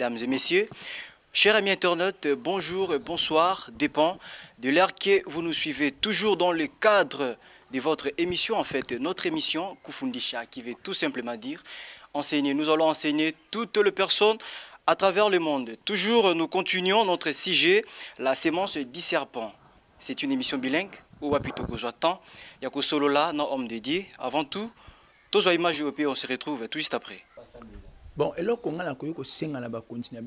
mesdames et messieurs. Chers amis internautes, bonjour, bonsoir, dépend de l'heure que vous nous suivez, toujours dans le cadre de votre émission, en fait, notre émission, Kufundisha, qui veut tout simplement dire enseigner. Nous allons enseigner toutes les personnes à travers le monde. Toujours, nous continuons notre sujet, la sémence du serpent. C'est une émission bilingue, où plutôt que j'attends, il y a que solo là, non homme dédié. Avant tout, tous les images européennes, on se retrouve tout juste après. Bon, et là, quand on a continué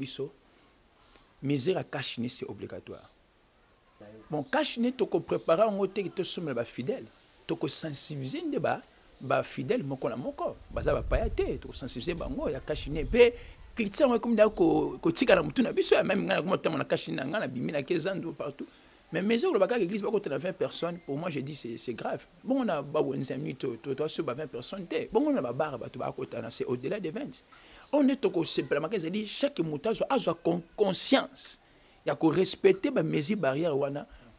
misère à cacher, c'est obligatoire. Bon, cacher, tu peux préparer un hôtel qui te semble fidèle. Tu peux sensibiliser les fidèles, mon corps. Ça va pas être, tu peux sensibiliser, il y a cacher. Mais, cliquer comme ça, que tu as tout même quand on a caché, on a mis 15 ans partout. Mais l'église, il y a 20 personnes. Pour moi, je dis c'est grave. Bon, on a 5 minutes, 20 personnes. Bon, on a c'est au-delà de 20. On est au simplement dit chaque moutage a conscience. Il y a que respecter les mesures barrières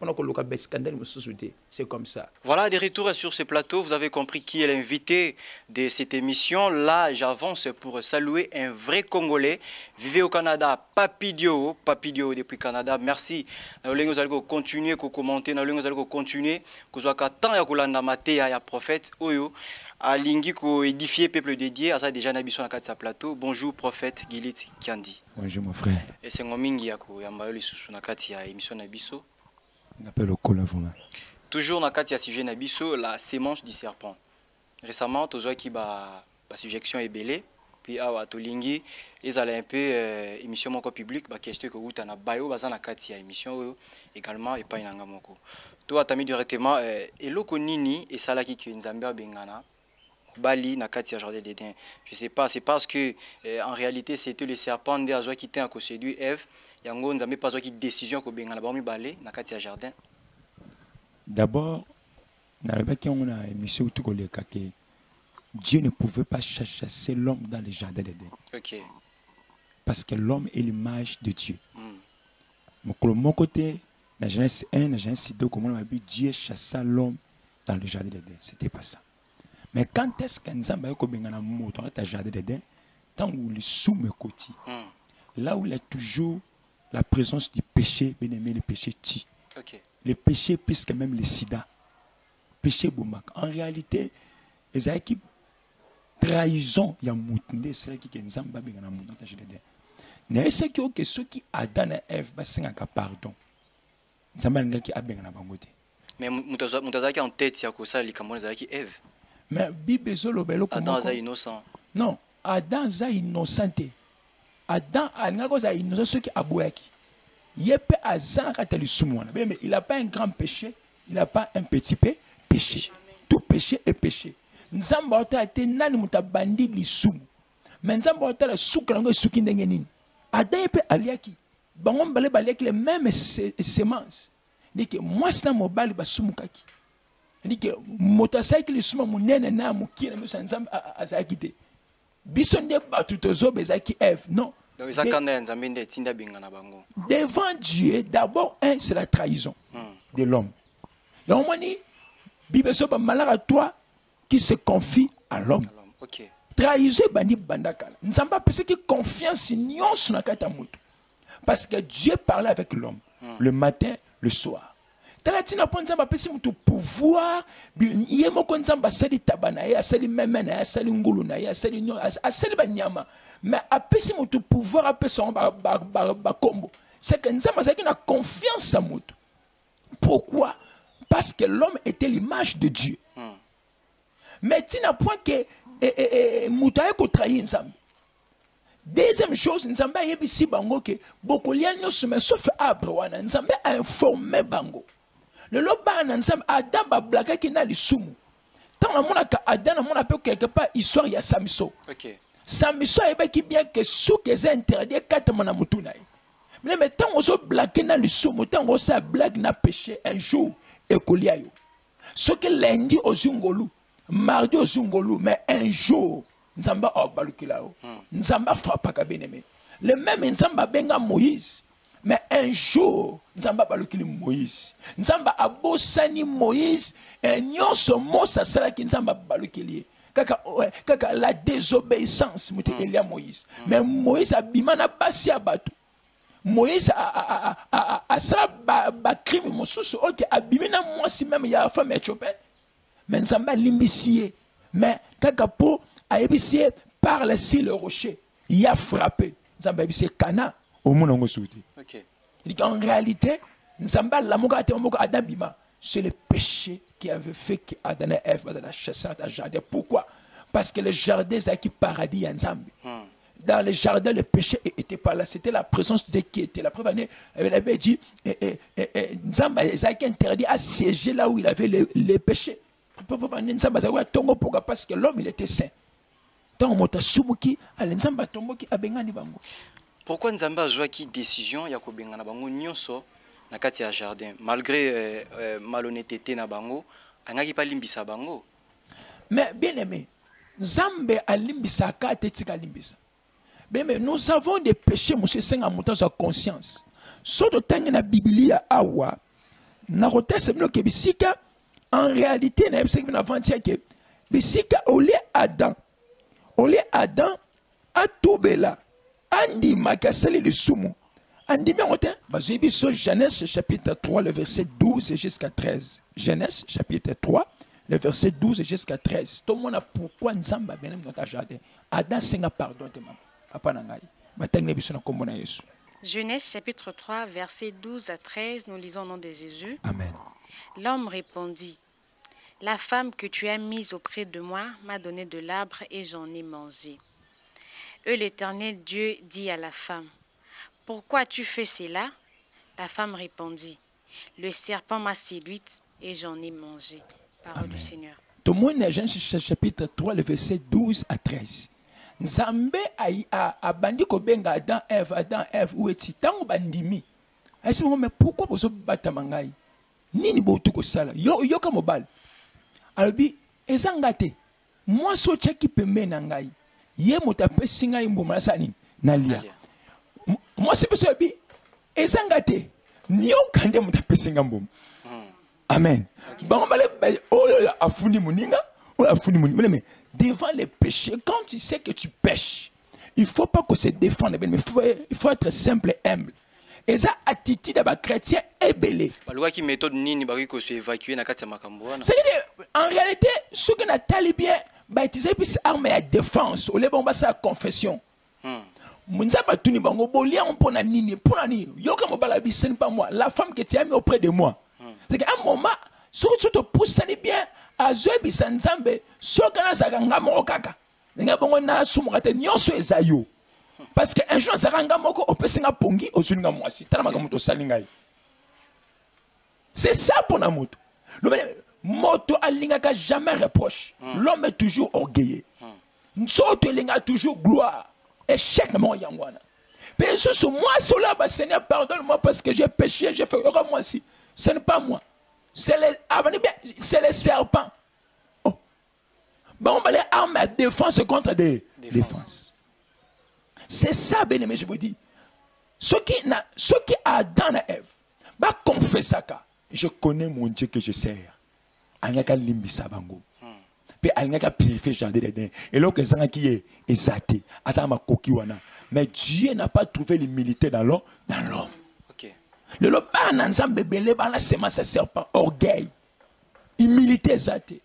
pendant que le scandale me société. C'est comme ça. Voilà, de retour sur ce plateau, vous avez compris qui est l'invité de cette émission. Là, j'avance pour saluer un vrai Congolais. Vivez au Canada, Papidio depuis Canada. Merci. Nous allons continuer à commenter, nous allons continuer à temps ya kolanda mateya ya prophète Oyo. Alingi ko édifier peuple dédié à ça déjà nabiso na kati sa plateau. Bonjour prophète Gilit Kiandi. Bonjour mon frère. Et c'est ngomingi ya ko yamba yo lisusu na kati ya émission nabiso. On appelle au colavon. Toujours na kati ya sujet nabiso la sémence du serpent. Récemment tozo ki ba sujection ebelé puis awa tolingi ezala un peu émission moko public ba question ko uta na bayo baza na kati ya émission oyo également et pas inanga moko. To atami directement eloko nini et sala ki nzambe bengana Bali na kati ya jardin d'Éden. Je sais pas, c'est parce que en réalité c'était le serpent de Azoa qui était à séduire Ève. Yango nzambe pas qui décision ko bengana ba mi balé na kati ya jardin. D'abord, dans la émission tout que Dieu ne pouvait pas chasser l'homme dans le jardin d'Éden. OK. Parce que l'homme est l'image de Dieu. Mon côté, dans Genèse 1, dans Genèse 2, comme on a dit, Dieu chassa l'homme dans le jardin d'Éden. C'était pas ça. Mais quand est-ce qu'un Nzamba yoko bengana moto dans le jardin d'Éden, tant où le sous me côté, là où il y a toujours la présence du péché, bien aimé, le péché tue. OK. Le péché plus que même le sida. Péché bomak. En réalité, les équipes trahison il y a moutonde c'est là qui Nzamba bengana moto dans le jardin d'Éden. Mais c'est que ceux qui Adam et Ève basengaka pardon. Nzamba ngaki abengana bangote. Mais mutazaki en tête ya ko sala likambo zaki Ève. Mais Bible zolobelo comme Adam est innocent. Non, Adam est innocent. Adam est innocent ce qui a boyaki. Yepe azan katali sumwana. Mais il n'a pas un grand péché, il n'a pas un petit péché. Tout péché est péché. Nzamba ota ate nani mutabandi lisumu. Mais nzamba ota la suka ngo suki ndenge nini. Adam yepe aliaki. Bango mbale baliaki les mêmes semences. Dike moi c'est mon bali basumukaki. Il dit que motasaiki le suma munene na muki na musa nzamba azakite biso nde batutozo bezaki Ève non donc ça quand nzambe nde tinda bingana bango devant Dieu d'abord c'est la trahison de l'homme donc on dit Bible so ba malaka toi qui se confie à l'homme. OK. Trahison bandi bandakala nzamba parce que confiance nyonso na kata mutu parce que Dieu parlait avec l'homme le matin le soir. Talatina ponzamba pesi mutu pouvoir yemo konzamba sali tabana ya sali memena ya sali ngulu na ya sali nyo asali banyama mais apesi mutu pouvoir apesa ba kombo c'est que nzamba zaki na confiance à mutu. Pourquoi? Parce que l'homme était l'image de Dieu. Mais tina point que mutu ayeko trahir nzamba. Deuxième chose, nzamba yebisi bango ke bokolia nyoso mais sauf Abraham nzamba a informé bango. Le loba nanzam Adam ba blague qui na lisumu. Tant la mona ka Adam mona peut quelque part histoire ya Samson. OK. Samson eba qui bien que sous que c'est interdit quatre mona mutuna. Mais tant on so blague na lisumu, tant on sa blague na péché un jour et koliayo. Ce que lundi au zungolu, mardi au zungolu, mais un jour nzamba obalukilao. Nzamba frappa ka beneme. Le même nzamba benga Moïse. Mais un jour, Nzamba balukili Moïse. Nzamba abosani Moïse. Et nyonso mosa sala ki Nzamba balukili. la désobéissance mutu Elia Moïse mais Moïse abima na basi ya bato Moïse a ça ba crime mosusu ok abimi na mwasi même ya femme Éthiopienne mais nzamba limbisie mais kaka po ayebisie parle sur le rocher il a frappé nzamba ayebisie kana au monde ngo souti ok il dit en réalité nzamba lamuka atemoko Adam bima c'est le péché qui avait fait que Adam et Ève dans la chasse dans le jardin. Pourquoi? Parce que le jardin c'est qui paradis en Zambie. Dans le jardin, le péché n'était pas là. C'était la présence de qui était. La preuve année, elle avait dit, Nzamba est interdit à siéger là où il avait les péchés. Parce que l'homme il était saint. Pourquoi Nzamba a joué qui décision ya kobengana bango nyonso na kati ya jardin malgré malhonnêteté na bango angaki pa limbisa bango mais bien aimé Nzambe a limbisa ka tetika limbisa bien mais nous avons des péchés monsieur senga muta sa conscience soto tangi na biblia awa na rotese bino ke bisika en réalité na bisika na avantia ke bisika ole Adam a tubela andi makasali le sumu andi miote bazibi so Genèse chapitre 3 le verset 12 jusqu'à 13 Genèse chapitre 3 le verset 12 jusqu'à 13 tout le monde a pourquoi nzamba benem dans ta jardin Adam senga pardon te maman papa na ngai batangi biso na kombo na Yesu. Genèse chapitre 3 verset 12 à 13 nous lisons au nom de Jésus. Amen. L'homme répondit: La femme que tu as mise auprès de moi m'a donné de l'arbre et j'en ai mangé. L'Éternel Dieu dit à la femme: Pourquoi tu fais cela? La femme répondit: Le serpent m'a séduite et j'en ai mangé. Parole du Seigneur. Tout le monde Genèse chapitre 3 le verset 12 à 13. Nzambe a bandi ko benga Adam Ève où est-il tango bandimi. Est-ce mais pourquoi vous battre mangai? Nini botu ko sala yo ka mobile. Albi ezangate. Moi so cheki pembe na ngai. Ye motape singa imbuma sani nalia. Moi c'est parce que ezangate ni okande motape singa mbuma. Amen. Bango bale afuni muninga ou afuni muninga mais devant les péchés quand tu sais que tu pêches il faut pas que se défendre mais il faut être simple et humble. Et ça attitude à chrétien est belé. Balwa ki méthode nini baki ko se évacuer na kati ya makambo wana. C'est-à-dire en réalité ce que na talibien ba utiliser plus arme à défense au lieu ça confession. Munza batuni bango bolia on pona nini yoka mobala bi ce n'est pas moi la femme que tu as mis auprès de moi. C'est qu'à un moment si tu te pousses bien à zoebi sanzambe sokana zakanga mokaka nga bongo na sumukate nyonso ezayo. Parce que un jour zaranga moko opesinga pongi ozuninga mwasi tala makamuto salingai. C'est ça pour la moto. Moto alingaka jamais reproche. L'homme est toujours orgueilleux. Nsoto elinga toujours gloire. Échec na mo yangwana. Mais ce moi cela ba Seigneur pardonne-moi parce que j'ai péché, j'ai fait moi aussi. Ce n'est pas moi. C'est les serpents. Oh. Bon, on va les armes à défense contre des défenses. C'est ça, bien aimé, je vous dis. Ce qui a Adam et Ève, bah confesse ça. Je connais mon Dieu que je sers. Alnyaka limbisa bango. Puis alnyaka purifier jardin d'Éden. Et là que ça qui est exalté, azama koki wana. Mais Dieu n'a pas trouvé l'humilité dans l'homme. OK. Le loba na nzambe belé ba la semence serpent, orgueil, humilité exaltée.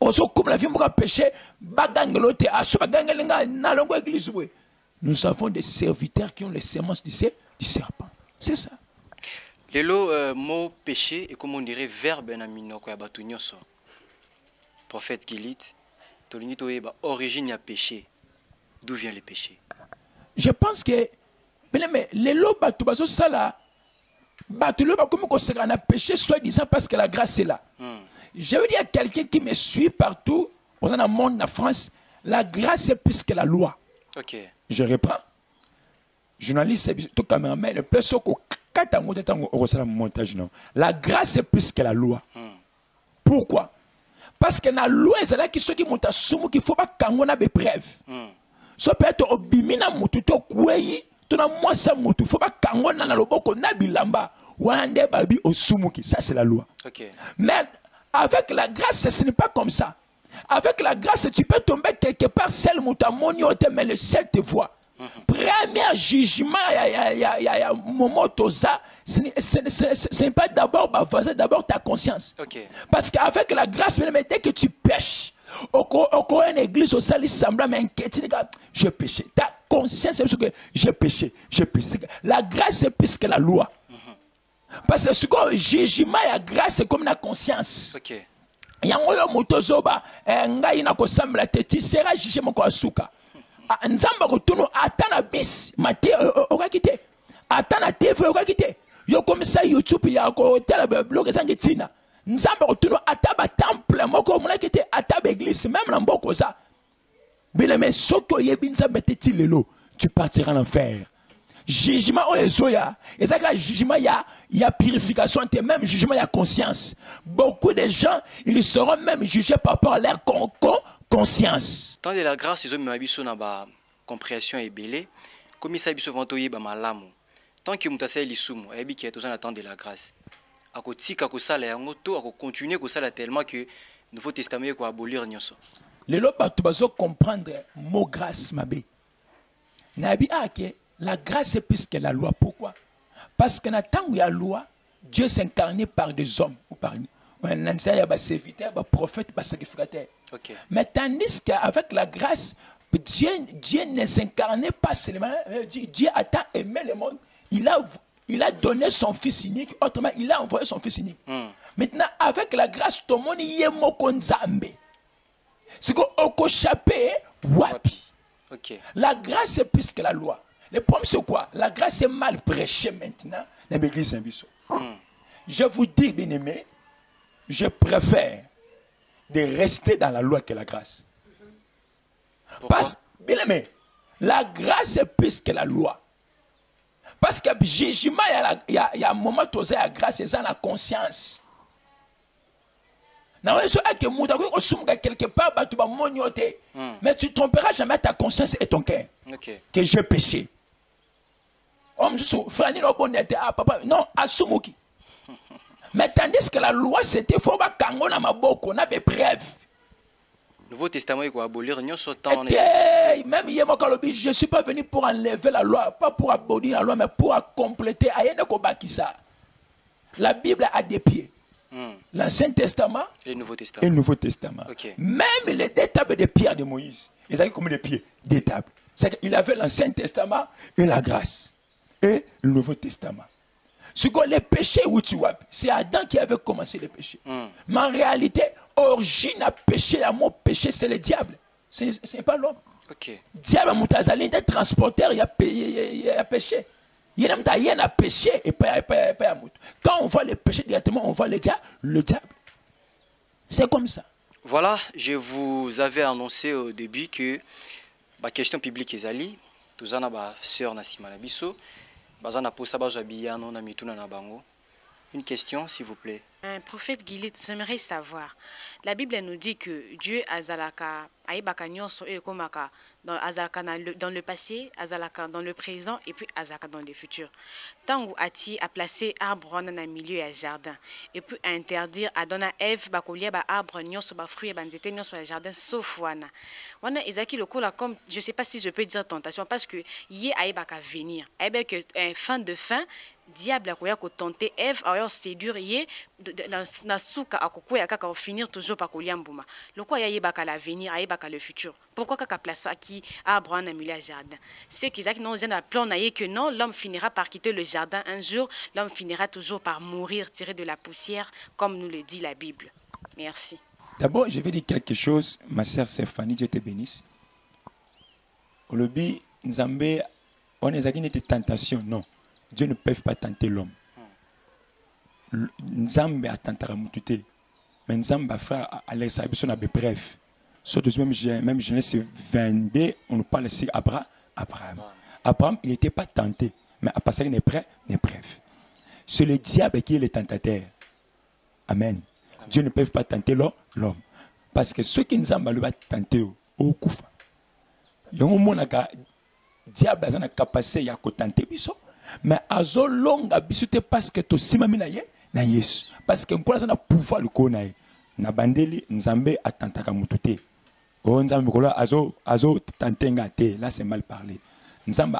Oso comme la vie m'a péché, bagangelote aso bagangelinga na longo église we. Nous avons des serviteurs qui ont les semences du serpent. C'est ça. Lelo mot péché et comme on dirait verbe na minoko ya batu nyonso. Prophète Gilit, tolingi toyeba origine ya péché. D'où vient le péché? Je pense que mais lelo batu baso sala batu lo ba comme ko sera na péché soit disant parce que la grâce est là. Je veux dire à quelqu'un qui me suit partout, dans le monde, en France, la grâce est plus que la loi. Ok. Je reprends. Journaliste, tout caméraman, le plus montage, non. La grâce est plus que la loi. Pourquoi? Parce que la loi, c'est là qui montent à soumu qu'il ne faut pas qu'on ait des preuves. Ça peut être au bimina mututo kouei, tout na moi ça mutu, faut pas qu'on ait na loboko na bilamba, ou ande babi au soumu qui, ça c'est la loi. Ok. Mais avec la grâce, ce n'est pas comme ça. Avec la grâce, tu peux tomber quelque part, seul mais le ciel te voit. Premier jugement, il y a moment ce n'est pas d'abord d'abord ta conscience. Okay. Parce qu'avec la grâce, même dès que tu pêches, au une église au salut semblant m'inquiéter, je péché. Ta conscience, c'est que j'ai péché, j'ai péché. La grâce, c'est plus que la loi. Parce que ce qu'on jugement, il y a grâce, c'est comme la conscience. Okay. Yango yo motozoba ngai na kosambela te ti sera jugé moko asuka nzamba kotuno atana bis mate okakite atana TV okakite yo komisa YouTube ya ko tela blog sangi tina nzamba kotuno ataba temple moko monakite ataba église même na mboko ça bile mais soko yebi nzamba te ti lelo tu partiras en enfer. Jugement o ezoya ezaka jugement ya purification et même jugement ya conscience. Beaucoup de gens ils seront même jugés par rapport à leur conscience. Tant de la grâce ils ont mis biso na ba compréhension et belé comme ça biso vantoye ba malamu. Tant que mutasa lisumu ebi ki etozana tant de la grâce. Akotika ko sala yango to ako continuer ko sala tellement que Nouveau Testament ko abolir nyonso. Lelo bato bazo comprendre mot grâce mabe. Nabi ake la grâce est plus que la loi. Pourquoi? Parce que dans le temps où il y a la loi, Dieu s'incarnait par des hommes. Ou par un serviteur, un prophète, un sacrificateur. Okay. Mais tandis qu'avec la grâce, Dieu ne s'incarnait pas seulement. Dieu a tant aimé le monde. Il a donné son fils unique. Autrement, il a envoyé son fils unique. Maintenant, avec la grâce, tout le monde y est mokonzambe. C'est qu'on chapé wapi. Okay. La grâce est plus que la loi. Le problème c'est quoi? La grâce est mal prêchée maintenant dans l'église Zambiso. Je vous dis, bien aimé, je préfère de rester dans la loi que la grâce. Pourquoi? Parce, bien aimé, la grâce est plus que la loi. Parce que le jugement, il y a un moment où la grâce est dans la conscience. Quelque part, mais tu ne tromperas jamais ta conscience et ton cœur. Okay. Que j'ai péché. Non, asumuki. Mais tandis que la loi c'était faut pas kango na maboko na des preuves. Nouveau Testament il ko abolir nyonso tant Même je ne suis pas venu pour enlever la loi, pas pour abolir la loi, mais pour compléter. La Bible a des pieds. L'Ancien Testament et le Nouveau Testament. Et le Nouveau Testament. Okay. Même les deux tables de pierre de Moïse, ils avaient comme des pieds, des tables. Il avait l'Ancien Testament et la grâce. Et le Nouveau Testament. Ce que les péchés, c'est Adam qui avait commencé les péchés. Mais en réalité, origine à péché, à mon péché, c'est le diable. Ce n'est pas l'homme. Okay. Diable, il est transporteur, il a péché. Il y a péché et pas. Quand on voit le péché directement, on voit le diable. C'est comme ça. Voilà, je vous avais annoncé au début que la question publique est allée. Tous en a sœur Nassima Nabiso. Bazana posa bazabiyano na mituna na bango. Une question, s'il vous plaît. Prophète Gilit, j'aimerais savoir. La Bible nous dit que Dieu azalaka aibaka nyonso e komaka dans le passé, azalaka dans le présent et puis azalaka dans le futur. Tangu ati a placé arbre dans le milieu du jardin et puis interdire à donna Ève bakolia ba arbre nyonso ba fruits ba nzete nyonso ya jardin sauf wana. Wana ezaki lokola comme je sais pas si je peux dire tentation parce que yé aibaka venir. Aibaka que fin de fin diable akoya ko tenter Ève ayo séduire yé na suka akokoya kaka finir toujours par kolia mbuma. Lokwa yebaka l'avenir, ayebaka le futur. Pourquoi kaka place qui arbre en milieu jardin? C'est qu'ils n'ont un plan que non, l'homme finira par quitter le jardin un jour, l'homme finira toujours par mourir tiré de la poussière comme nous le dit la Bible. Merci. D'abord, je vais dire quelque chose, ma sœur Stéphanie, Dieu te bénisse. Au lobby, Nzambe, on est une tentation, non. Dieu ne peut pas tenter l'homme. Nzambe a tenté à mutute. Mais Nzambe a fait à l'exhibition à bref. Surtout même Genèse 22, on nous parle ici Abraham. Abraham, il n'était pas tenté. Mais à passer une épreuve. C'est le diable qui est le tentateur. Amen. Dieu ne peut pas tenter l'homme. Parce que ceux qui Nzambe va tenter, au koufa. Il y a un monde qui diable a la capacité de tenter. Mais azo longa bisute parce que to simami na Yesu parce que on a pouvoir le connaître na bandeli nzambe atantaka mutute o nzambe kola azo tantenga te, là c'est mal parlé. Nzambe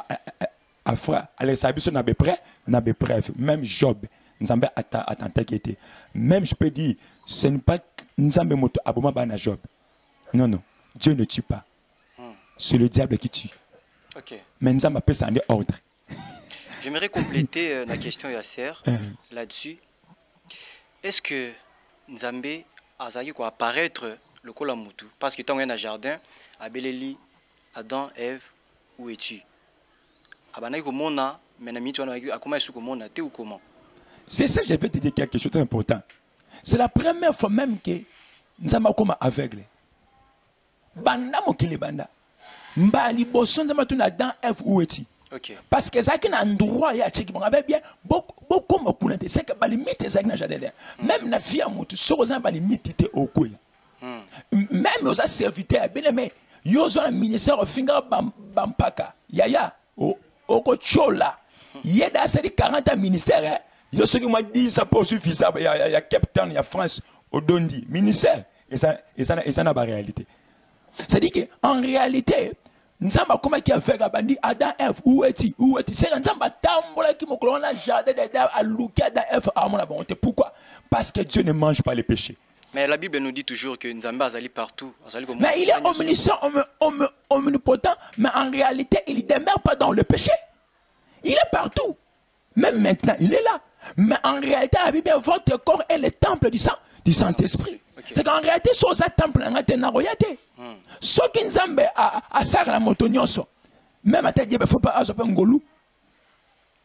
afra allez sabiso na be preuve, même Job nzambe atantaka te. Même je peux dire ce n'est pas nzambe moto aboma bana Job. Non non, Dieu ne tue pas. C'est le diable qui tue. OK. Mais nzambe peut s'en ordre. J'aimerais compléter la question Yasser là-dessus. Est-ce que Nzambe azaki ko apparaître le Kolamutu parce que tant un jardin à Beleli Adam Ève où es-tu? Abanaki ko mona menami tu a comment est-ce que mona te ou comment? C'est ça, je vais te dire quelque chose d'important. C'est la première fois même que Nzambe comme aveugle. Banda mokili banda. Mbali boson Nzambe tu na Adam Ève où es-tu? Okay. Parce que ça qui a un droit ya cheki bon bien beaucoup me kunante c'est que ba limite ça na jadele même na vie amutu soza ba limite te okuya même aux serviteurs bien mais yo zo na ministère finga bampaka yaya oko chola yeda c'est 40 ministères yo ce qui m'a dit ça pour suffisant ya capitaine ya France au Dondi ministère et ça n'a pas réalité. C'est dit que en réalité Nzamba comment qui a fait Gabandi Adam F où est-il c'est Nzamba tambola qui mokolo na jardin d'Adam à Luka Adam F à mon bonté. Pourquoi? Parce que Dieu ne mange pas les péchés. Mais la Bible nous dit toujours que Nzamba azali partout. Mais il est omniscient, omnipotent, mais en réalité il ne demeure pas dans le péché. Il est partout. Même maintenant il est là. Mais en réalité la Bible votre corps est le temple du Saint-Esprit. Okay. C'est qu'en réalité sur ce temple na royauté. Ce qui Nzambe a la moto nyonso. Même à il ne faut pas azoper ngolou.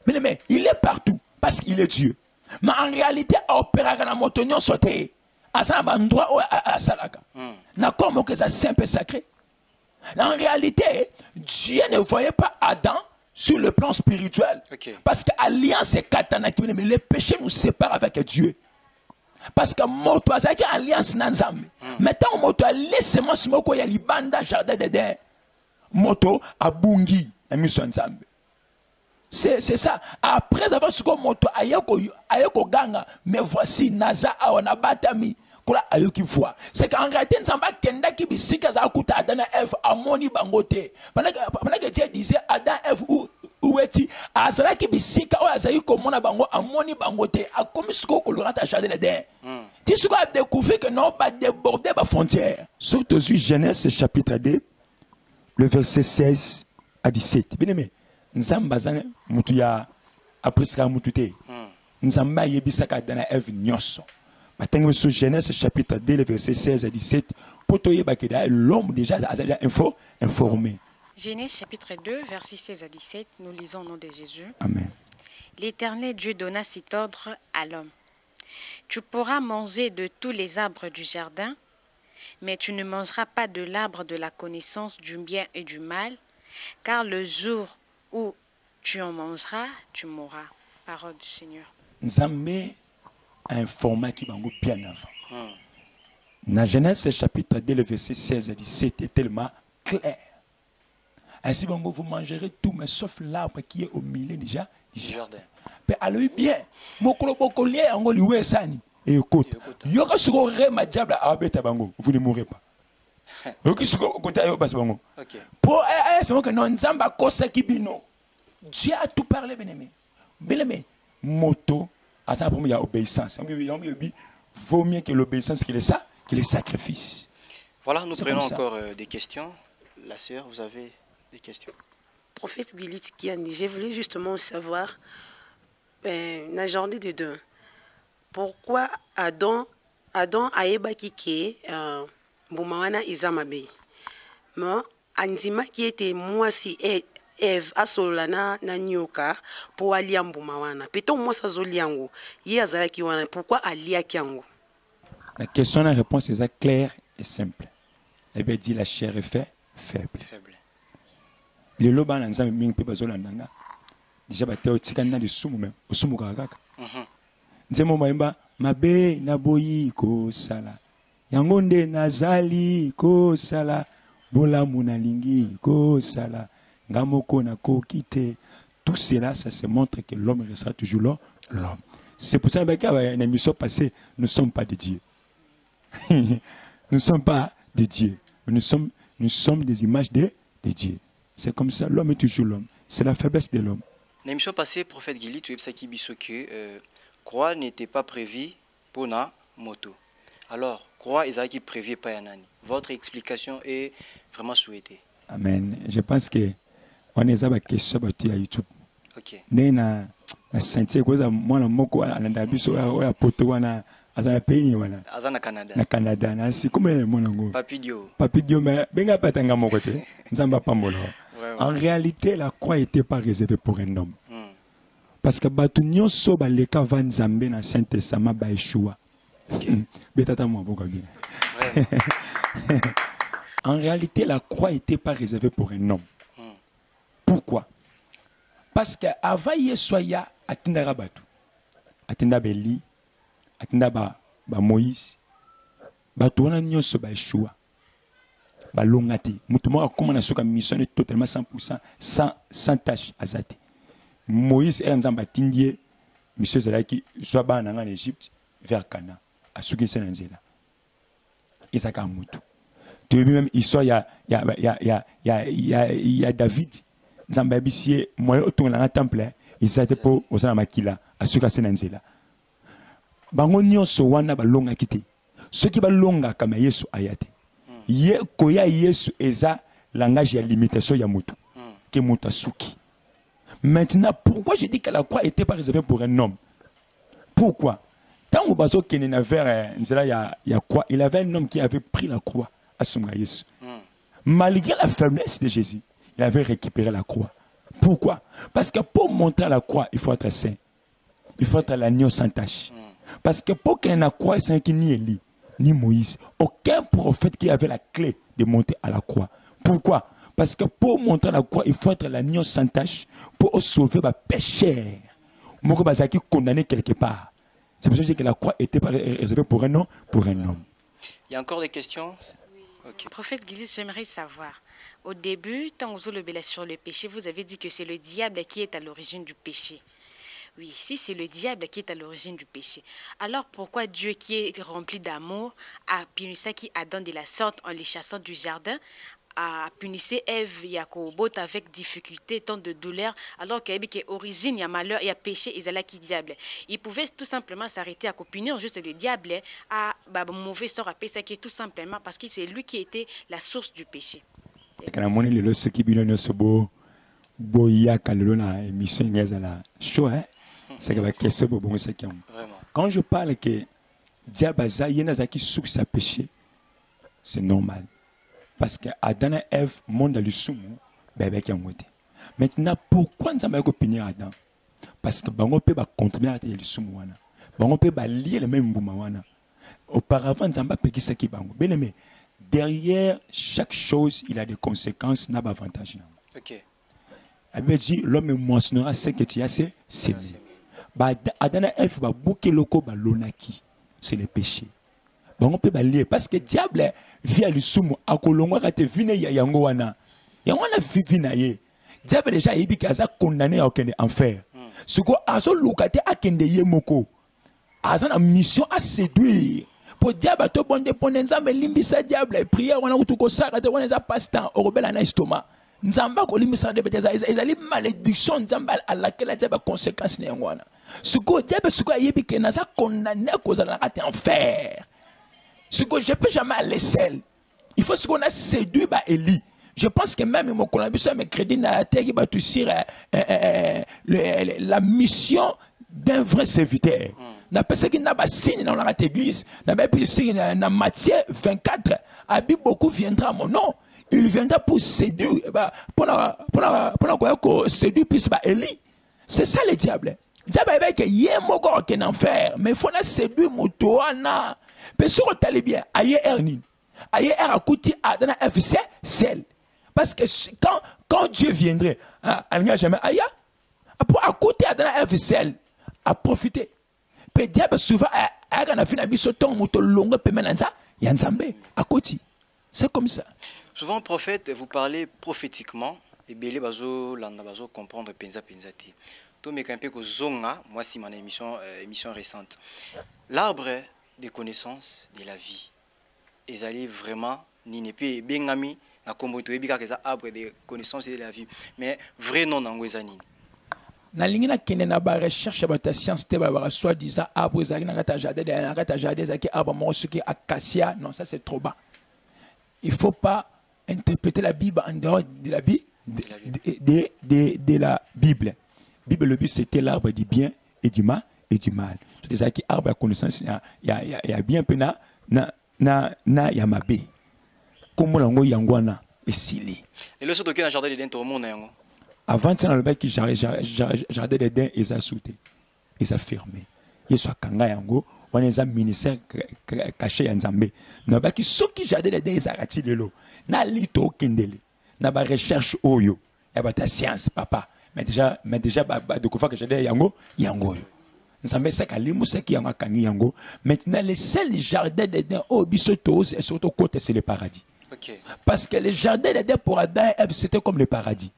Mais il est partout parce qu'il est Dieu. Mais en réalité à opérer la moto nyonso te. À ça un endroit à salaka. Na comme que ça simple sacré. En réalité, Dieu ne voyait pas Adam sur le plan spirituel. Okay. Parce que l'alliance est katana qui mais les péchés nous séparent avec Dieu. Parce que moto azaki alliance na Nzambe. Maintenant moto laisse-moi smoko ya libanda jardin d'Éden. Moto abungi na mission Nzambe. C'est ça. Après avoir ce que moto ayeko ganga mais voici naza awana batami kola ayoki voix. C'est qu'en réalité Nzamba kenda ki bisika za kuta Adam et Ève amoni bangote. Pendant que Dieu disait Adam et Ève où est-il? Azala ki bisika o azayi komona bango amoni bangote a comme ce ko kolorata jardin d'Éden. Tu sais quoi a découvert que non pas déborder ba frontière. Surtout Genèse chapitre 2 le verset 16 à 17. Bien aimé, Nzamba zana mutu ya apriska mutu te. Nzamba yebisaka Adam et Ève nyonso. Maintenant sur Genèse chapitre 2 le verset 16 à 17 pour te yebaka l'homme déjà informé. Genèse chapitre 2, verset 16 à 17, nous lisons au nom de Jésus. Amen. L'Éternel Dieu donna cet ordre à l'homme. Tu pourras manger de tous les arbres du jardin, mais tu ne mangeras pas de l'arbre de la connaissance du bien et du mal, car le jour où tu en mangeras, tu mourras. Parole du Seigneur. Nzambe a informé qui bango bien avant. Dans Genèse chapitre 2, le verset 16 à 17 est tellement clair. Ainsi, vous mangerez tout, mais sauf l'arbre qui est au milieu déjà du jardin. Mais alors, bien, mon colobocolier, on lui oué sani. Et écoute, il y aura ce qu'on rêve à diable à abeta bango. Vous ne mourrez pas. Pour c'est que non, Nzamba kosa kibino. Dieu a tout parlé, bien-aimé. Bien-aimé, moto, à ça, pour moi, il y a obéissance. Vaut mieux que l'obéissance que le sacrifice. Voilà, nous prenons encore des questions. La sœur, vous avez des questions. Prophète Billy Kiani, je voulais justement savoir, dans le jardin de deux, pourquoi Adam a ébaki Boumawana Izamabe. Mais Anzima qui était moi si Eve asolana na nyoka pour alia Boumawana. Peut-on moi ça zoliango, yazala ki wana, pourquoi alia kiango? La question, la réponse est claire et simple. Elle veut dire la chair est faible. Les loba na nzambe mingi pe bazola ndanga. Déjà ba teo tikana de sumu même, osumu kaka. Nzemo maimba mabe na boyi ko sala. Yango nde nazali ko sala. Bola munalingi ko sala. Ngamoko na ko kite. Tout cela, ça se montre que l'homme restera toujours l'homme. C'est pour ça que dans l'émission passée, nous ne sommes pas de Dieu. Nous ne sommes pas des dieux. Nous sommes des images de Dieu. C'est comme ça, l'homme est toujours l'homme. C'est la faiblesse de l'homme. Dans l'émission passée, prophète Gili, tu as dit que croix n'était pas prévue pour na moto. Alors, croix est qui prévu par Yanani. Votre explication est vraiment souhaitée. Amen. Je pense que on est à la question sur YouTube. Ok. Na sentier quoi moi na moko na biso ya poto wana azana pays wana. Azana Canada. Na Canada na si comme mon ngo. Papidio mais benga patanga moko te. Nzamba pambolo. En réalité, la croix n'était pas réservée pour un homme. Parce que batu nyonso ba leka van Nzambe na Saint Testament ba Yeshua. Betata moi beaucoup bien. En réalité, la croix n'était pas réservée pour un homme. Pourquoi? Parce que avant Yesoya atinda rabatu. Atinda Beli, atinda ba Moïse. Batu wana nyonso ba Yeshua. Balongati. Mutumo comme on a soka mission est totalement 100% sans tâche azati. Moïse est en batindie monsieur Zalaki soit en Égypte vers Cana à Suki Senanzela. Isaka Mutu. Tu veux même histoire il y a David Zambabisie moi autour dans un temple il s'était pour au sein makila à Suki Senanzela. Bango nyonso wana balonga kiti. Ceux qui balonga kama Yesu ayate. Koya Yesu eza langage ya limitation ya mutu ke mutu suki. Maintenant, pourquoi je dis que la croix n'était pas réservée pour un homme? Pourquoi? Quand on baso kenena vers ya croix, il avait un homme qui avait pris la croix à son Yesu. Malgré la faiblesse de Jésus, il avait récupéré la croix. Pourquoi? Parce que pour montrer la croix, il faut être saint. Il faut être l'agneau sans tache. Parce que pour qu'il y ait une croix, c'est qui ni Élie, ni Moïse. Aucun prophète qui avait la clé de monter à la croix. Pourquoi? Parce que pour montrer la croix, il faut être l'agneau sans tache pour sauver les pécheurs. Moi, je suis condamné quelque part. C'est pour ça que je dis que la croix n'était pas réservée pour un homme, Il y a encore des questions? Okay. Prophète Gilis, j'aimerais savoir. Au début, quand vous avez sur le péché, vous avez dit que c'est le diable qui est à l'origine du péché. Oui, si c'est le diable qui est à l'origine du péché, alors pourquoi Dieu qui est rempli d'amour a puni ça qui Adam de la sorte en les chassant du jardin, a punissé Ève Yakobot avec difficulté, tant de douleur, alors qu'il y a origine, il y a malheur, il y a péché, et là qui diable. Il pouvait tout simplement s'arrêter à punir juste le diable à mauvais sort à péché, qui est tout simplement parce que c'est lui qui était la source du péché. Quand je parle que diable a qui source sa péché, c'est normal. Parce que Adam et Ève, monde le sumo, bébé qui a moité. Maintenant, pourquoi nous avons punir Adam? Parce que bango peut contribuer à le sumo wana. Bango peut lier le même bouma wana. Auparavant, nous avons pas payé ça qui bango. Bien aimé, derrière chaque chose, il a des conséquences, n'a pas avantage. Ok. La Bible dit, l'homme moissonnera ce que tu as, c'est lui. Adam et Ève, bouquet loko lonaki, c'est le péché. On peut balayer parce que diable via le sumo à kolongo kate vine ya yango wana vu naye diable déjà yebi kaza condamné à aucun enfer ce ko azo lukate akende ye moko aza na mission à séduire pour diable to bonde pone nzambe limbisa diable prière wana kutuko saka te wana za pasteur orobela na estomac nzamba ko limbisa de beteza ezali malédiction nzamba à laquelle diable conséquence na yango wana ce ko diable ce ko yebi ke naza condamné à cause de la enfer. Ce que je ne peux jamais aller seul. Il faut ce qu'on a séduit par Élie. Je pense que même mon colombien me crédit na terre qui va toucher la mission d'un vrai serviteur. Na personne qui n'a pas signé dans la église, n'a pas signé dans Matthieu 24. Abi beaucoup viendra à mon nom. Il viendra pour séduire, pour séduire plus par Élie. C'est ça le diable. Le diable est que yé moko en enfer, mais il faut na séduire motoana. Mais si on t'allait bien, aïe Ernin, aïe Er a coûté à dans la FCL. Parce que quand Dieu viendrait, il n'y a jamais aïe, à côté à dans la FCL, à profiter. Mais diable souvent, à la fin, il y a un moto long, il y a un zambé, à côté. C'est comme ça. Souvent, prophète, vous parlez prophétiquement, et belé bazo, landa bazo comprendre penza penzati. Tout me campé que zonga, moi si mon émission récente. L'arbre des connaissances de la vie. ezali vraiment nini pe bengami na kombo to ebika que ça arbre de connaissance et de la vie mais vrai non nango eza nini na lingi na kende na ba recherche ba ta science te ba soit disant arbre ezali na kata jardin ezaki arbre moko soki acacia non ça c'est trop bas. Il faut pas interpréter la Bible en dehors de la Bible de la Bible. Bible le but c'était l'arbre du bien et du mal c'est des qui arbre à connaissance il y a bien peu na ya mabe comme lango yangwana esili et le soto qui na jardin de dentro mona yango avant ça, le qui jardin d'Éden, ils ont sauté, ils ont fermé. Ils sont kanga yango, on les a ministère caché en Zambé. Na ba qui ceux qui jardin d'Éden, ils ont raté de l'eau. Na lito kindele, na ba recherche oyo, ya ba ta science papa. Mais déjà de quoi que jardin yango. Nzambe ça kalimu ça qui yango kangi yango. Maintenant les seuls jardins d'Éden au bisoto c'est surtout côté c'est le paradis. OK. Parce que les jardins d'Éden pour Adam et Ève c'était comme le paradis.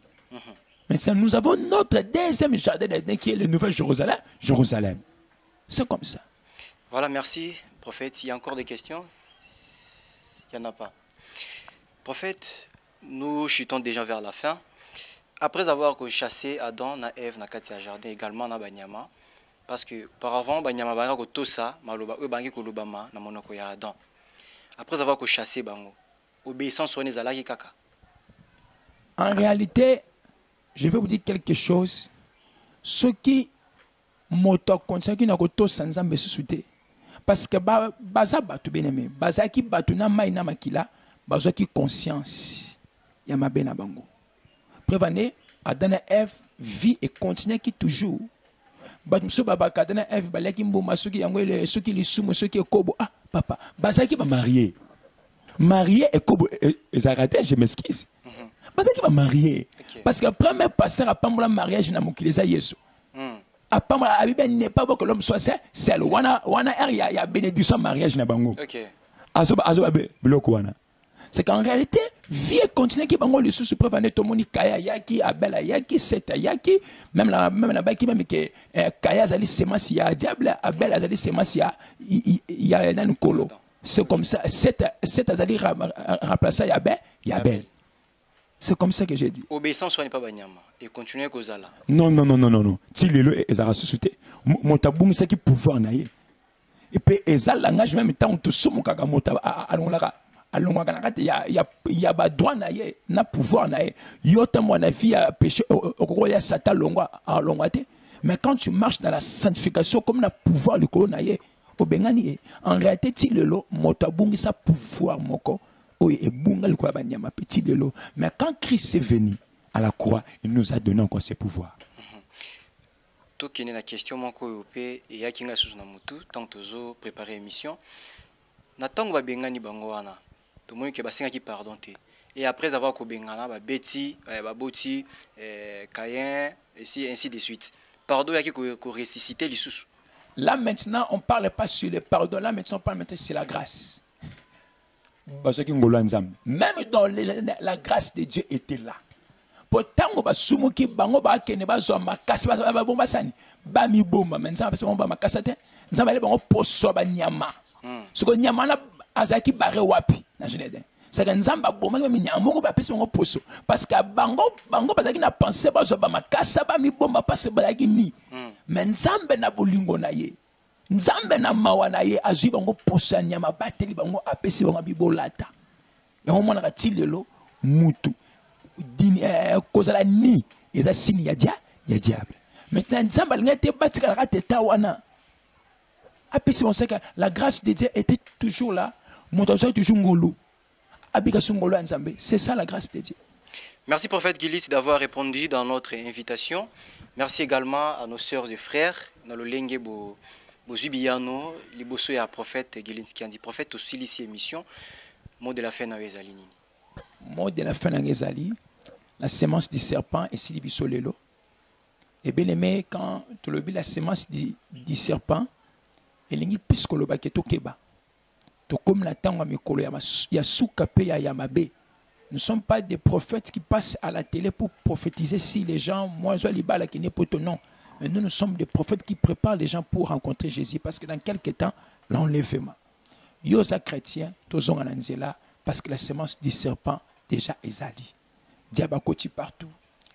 Maintenant, nous avons notre deuxième jardin d'Éden qui est le Nouvel Jérusalem. C'est comme ça. Voilà, merci, prophète. Il y a encore des questions? Il n'y en a pas. Prophète, nous chutons déjà vers la fin. Après avoir chassé Adam et Ève dans le jardin, également dans Banyama, parce que auparavant, Banyama Banga Tosa, Maloba, Bangi Kolobama, dans Monoko ya Adam. Après avoir chassé Bango, obéissance sur les alaki kaka. En réalité, je vais vous dire quelque chose. Ce qui moto conscient qui n'a pas tout sans Nzambe sous-souté. Parce que baza batu bien-aimé, baza qui batu na mai na makila, baza qui conscience ya mabena bango. Prévenez, Adam et Ève vit et continue qui toujours. Batmuso baba Adam et Ève balaki mboma soki yango le soki lisumu soki kobo ah papa, baza qui va marier. Marier et kobo ezarate, je m'excuse. Parce qu'il va marier. Okay. Parce que le premier pasteur a pas le mariage dans mon kilesa Yesu. A pas la Bible n'est pas bon que l'homme soit seul. Wana il y a bénédiction mariage na bango. OK. C'est qu'en réalité, vie continue qui bango le sous prévenir tout le monde kaya yaki abela yaki seta yaki même la baki même que kaya zali semence ya diable abela zali semence ya dans kolo. C'est comme ça seta zali remplacer ya bel. C'est comme ça que j'ai dit. Obéissance soit pas banyama et continuer kozala. Non. Tilelo ezara susute. Montabung c'est qui pouvoir naie. Et puis ezal langage même temps tout somo kaka mota alongaka ya ba droit naie na pouvoir naie. Yota mo na vie a péché okoko ya satan longwa alongate. Mais quand tu marches dans la sanctification comme na pouvoir le naie obengani en réalité tilelo montabung ça pouvoir moko. Mais quand Christ est venu à la croix, il nous a donné encore ses pouvoirs. Tout qui est la question, mon coéopé, et ya kinga sous namutu, tant que préparer l'émission. Natang va bengani bangoana. Tout le monde qui basinga qui pardonne. Et après avoir ko bengana, ba Betty, ba Boti, Caïn, et ainsi de suite. Pardon, ya qui ko ressusciter les sous. Là maintenant, on ne parle pas sur le pardon. Là maintenant, on parle maintenant sur la grâce. Même dans la grâce de Dieu était là. Pourtant, on va soumu ki bango ba kene ba zo makasi ba bomba sani ba mi bomba menza ba bomba makasate nzamba le bango poso ba nyama. Soko nyama na azaki bare wapi na jenede. Saka nzamba bomba mi nyama ko ba pesi bango poso parce que bango bazaki na penser ba zo ba makasa ba mi bomba parce ba yaki ni. Mais nzambe na bolingo na ye. Nzambe na mawana ye azwi bango posa nyama bateli bango apesi bango bibolata. Yango mona ka tilelo mutu dini kozala ni eza sini ya diable. Maintenant nzambe ngate batika ka teta wana. Apesi on sait que la grâce de Dieu était toujours là. Montazo toujours ngolo. Abika sungolo nzambe, c'est ça la grâce de Dieu. Merci prophète Gilis d'avoir répondu dans notre invitation. Merci également à nos sœurs et frères dans le Lengebo Bozubiano, Liboso et à prophète Gilinski qui a dit prophète aussi ici émission. Mot de la fin à Ezali. Mot de la fin à Ezali, la semence du serpent et Silibiso Lelo. Et bien aimé, quand tu le dis la semence du serpent, et l'ingit piscolo baketo keba. To comme la tango mikolo ya soukape ya yamabe. Nous ne sommes pas des prophètes qui passent à la télé pour prophétiser si les gens, moi je vais aller qui n'est pas ton nom. Mais nous sommes des prophètes qui préparent les gens pour rencontrer Jésus parce que dans quelques temps, l'enlèvement. Yo za chrétien, tozonga na nzela parce que la semence du serpent déjà ezali. Diable a côté partout,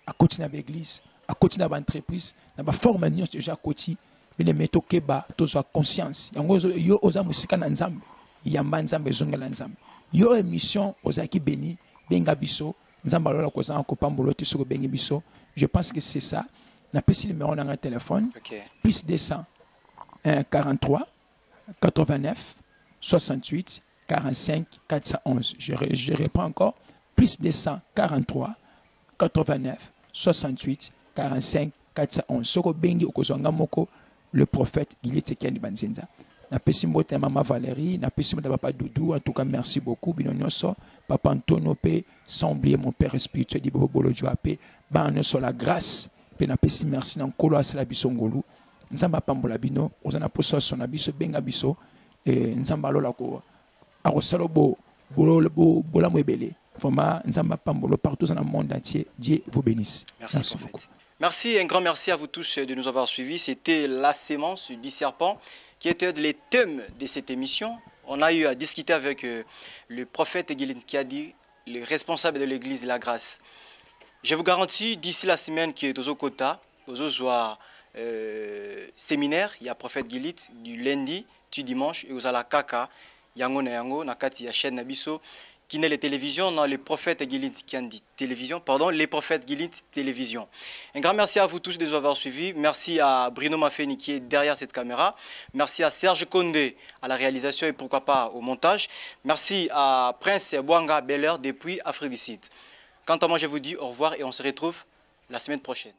à côté dans l'église, à côté dans l'entreprise, dans la forme déjà à côté, mais les métaux keba, tozo conscience. Yango yo oza musika na nzambe, yamba nzambe zonga na nzambe. Yo émission ozaki béni, benga biso, nzamba lola koza ko pambolo te soko bengi biso. Je pense que c'est ça. Na pesi numéro dans un téléphone. Okay. Plus 200 43 89 68 45 411. Je reprends encore. Plus 243 89 68 45 411. Soko bengi okozonga moko le prophète Guillet Kendi Banzenza. Na pesi mbote Maman Valérie, na pesi mbote Papa Doudou. En tout cas, merci beaucoup. Binonyoso, Papa Antonio P, sans oublier mon père spirituel di Bobo Bolo Joapé. Banonyoso la grâce. Pe na pesi merci na nkolo asala biso ngolu. Nzamba pambola bino, ozana poso sona biso benga biso et nzamba lola ko akosalo bo bola mwebele. Vraiment nzamba pambolo partout dans le monde entier. Dieu vous bénisse. Merci beaucoup. Merci, un grand merci à vous tous de nous avoir suivis. C'était la sémence du serpent qui était les thèmes de cette émission. On a eu à discuter avec le prophète Guilin Kiadi, le responsable de l'église La Grâce. Je vous garantis, d'ici la semaine qui est au Kota, aux séminaire, il y a prophète Gilit du lundi, du dimanche, et aux Alakaka, Yango na Yango, Nakati, chaîne Nabiso, qui n'est les télévisions, non, les prophètes Gilit qui ont dit télévision, pardon, les prophètes Gilit télévision. Un grand merci à vous tous de nous avoir suivis. Merci à Bruno Mafeni qui est derrière cette caméra. Merci à Serge Condé à la réalisation et pourquoi pas au montage. Merci à Prince Bouanga Beller depuis Afrique du Sud. Quant à moi, je vous dis au revoir et on se retrouve la semaine prochaine.